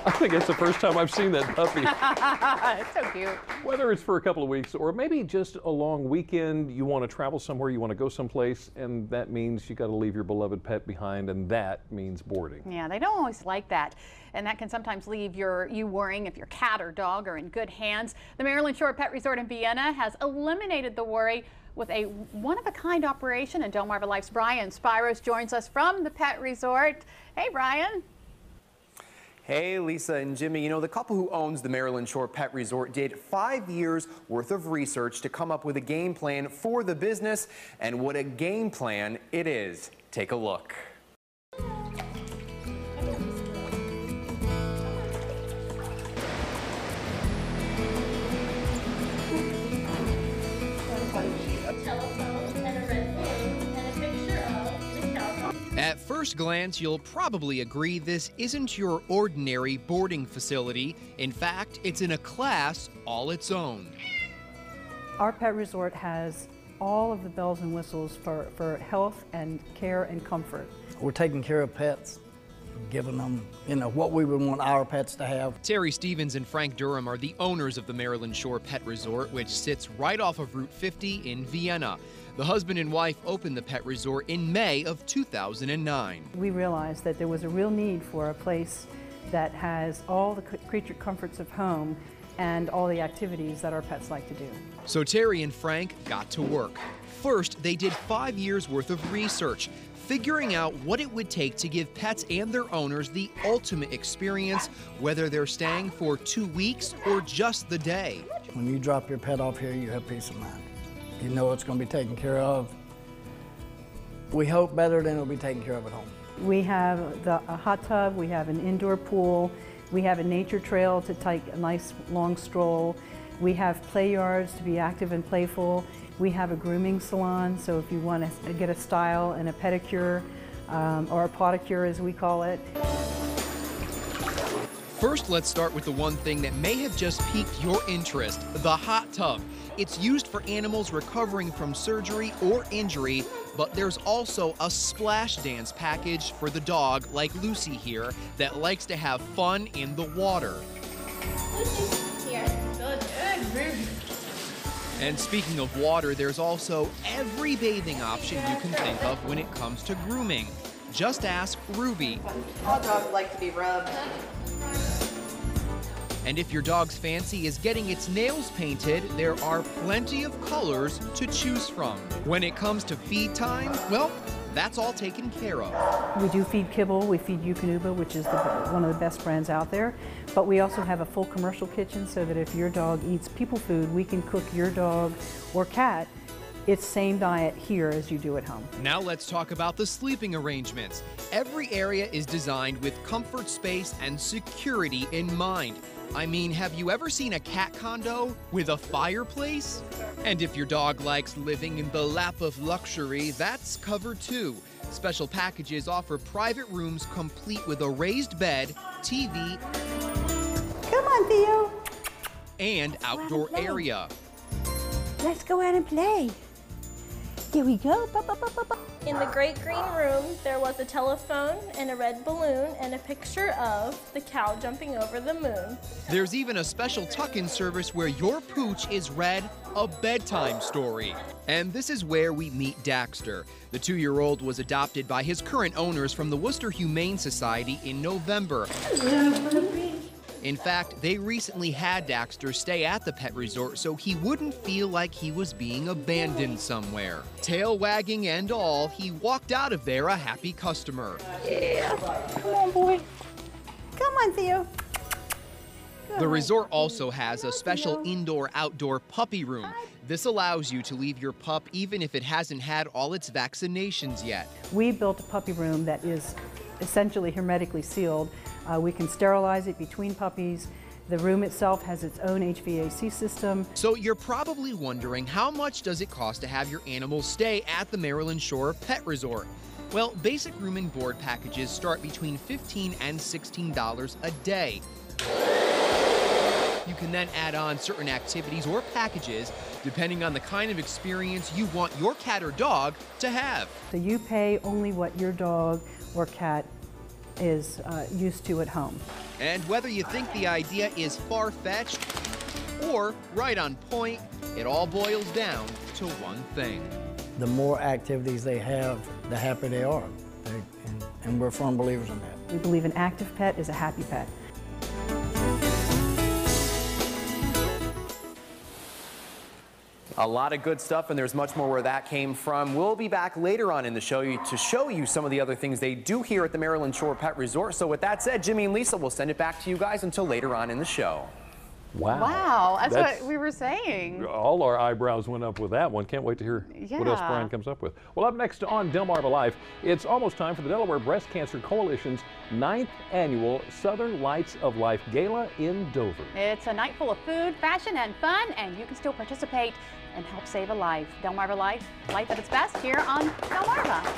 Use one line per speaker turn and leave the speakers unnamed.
I think it's the first time I've seen that puppy.
It's so cute.
Whether it's for a couple of weeks or maybe just a long weekend, you want to travel somewhere, you want to go someplace, and that means you got to leave your beloved pet behind, and that means boarding.
Yeah, they don't always like that, and that can sometimes leave you worrying if your cat or dog are in good hands. The Maryland Shore Pet Resort in Vienna has eliminated the worry with a one-of-a-kind operation, and Delmarva Life's Brian Spiros joins us from the pet resort. Hey, Brian.
Hey, Lisa and Jimmy. You know, the couple who owns the Maryland Shore Pet Resort did 5 years worth of research to come up with a game plan for the business. And what a game plan it is. Take a look.
At first glance, you'll probably agree this isn't your ordinary boarding facility. In fact, it's in a class all its own.
Our pet resort has all of the bells and whistles for health and care and comfort.
We're taking care of pets, giving them, what we would want our pets to have.
Terry Stevens and Frank Durham are the owners of the Maryland Shore Pet Resort, which sits right off of Route 50 in Vienna. The husband and wife opened the pet resort in May of 2009.
We realized that there was a real need for a place that has all the creature comforts of home and all the activities that our pets like to do.
So Terry and Frank got to work. First, they did 5 years worth of research, figuring out what it would take to give pets and their owners the ultimate experience, whether they're staying for 2 weeks or just the day.
When you drop your pet off here, you have peace of mind. You know it's going to be taken care of. We hope better than it'll be taken care of at home.
We have a hot tub, we have an indoor pool, we have a nature trail to take a nice long stroll. We have play yards to be active and playful. We have a grooming salon, so if you want to get a style and a pedicure, or a podicure as we call it.
First, let's start with the one thing that may have just piqued your interest, the hot tub. It's used for animals recovering from surgery or injury, but there's also a splash dance package for the dog, like Lucy here, that likes to have fun in the water. And speaking of water, there's also every bathing option you can think of when it comes to grooming. Just ask Ruby.
All dogs like to be rubbed.
And if your dog's fancy is getting its nails painted, there are plenty of colors to choose from. When it comes to feed time, well, that's all taken care of.
We do feed kibble, we feed Eukanuba, which is one of the best brands out there. But we also have a full commercial kitchen so that if your dog eats people food, we can cook your dog or cat its same diet here as you do at home.
Now let's talk about the sleeping arrangements. Every area is designed with comfort, space, and security in mind. I mean, have you ever seen a cat condo with a fireplace? And if your dog likes living in the lap of luxury, that's covered too. Special packages offer private rooms complete with a raised bed, TV,
Come on, Theo.
and outdoor area.
Let's go out and play. Here we go.
In the great green room, there was a telephone and a red balloon and a picture of the cow jumping over the moon.
There's even a special tuck-in service where your pooch is read a bedtime story. And this is where we meet Daxter. The 2-year-old was adopted by his current owners from the Worcester Humane Society in November. In fact, they recently had Daxter stay at the pet resort so he wouldn't feel like he was being abandoned somewhere. Tail wagging and all, he walked out of there a happy customer.
Yeah. Come on, boy. Come on, Theo.
The resort also has a special indoor-outdoor puppy room. This allows you to leave your pup even if it hasn't had all its vaccinations yet.
We built a puppy room that is essentially hermetically sealed. We can sterilize it between puppies. The room itself has its own HVAC system.
So you're probably wondering, how much does it cost to have your animals stay at the Maryland Shore Pet Resort? Well, basic room and board packages start between $15 and $16 a day. You can then add on certain activities or packages depending on the kind of experience you want your cat or dog to have.
So you pay only what your dog or cat is used to at home.
And whether you think the idea is far-fetched or right on point, it all boils down to one thing.
The more activities they have, the happier they are. And we're firm believers in that.
We believe an active pet is a happy pet.
A lot of good stuff, and there's much more where that came from. We'll be back later on in the show to show you some of the other things they do here at the Maryland Shore Pet Resort. So with that said, Jimmy and Lisa, we'll send it back to you guys until later on in the show.
Wow.
Wow, that's what we were saying.
All our eyebrows went up with that one. Can't wait to hear what else Brian comes up with. Well, up next on Delmarva Life, it's almost time for the Delaware Breast Cancer Coalition's 9th annual Southern Lights of Life Gala in Dover.
It's a night full of food, fashion, and fun, and you can still participate and help save a life. Delmarva Life, life at its best here on Delmarva.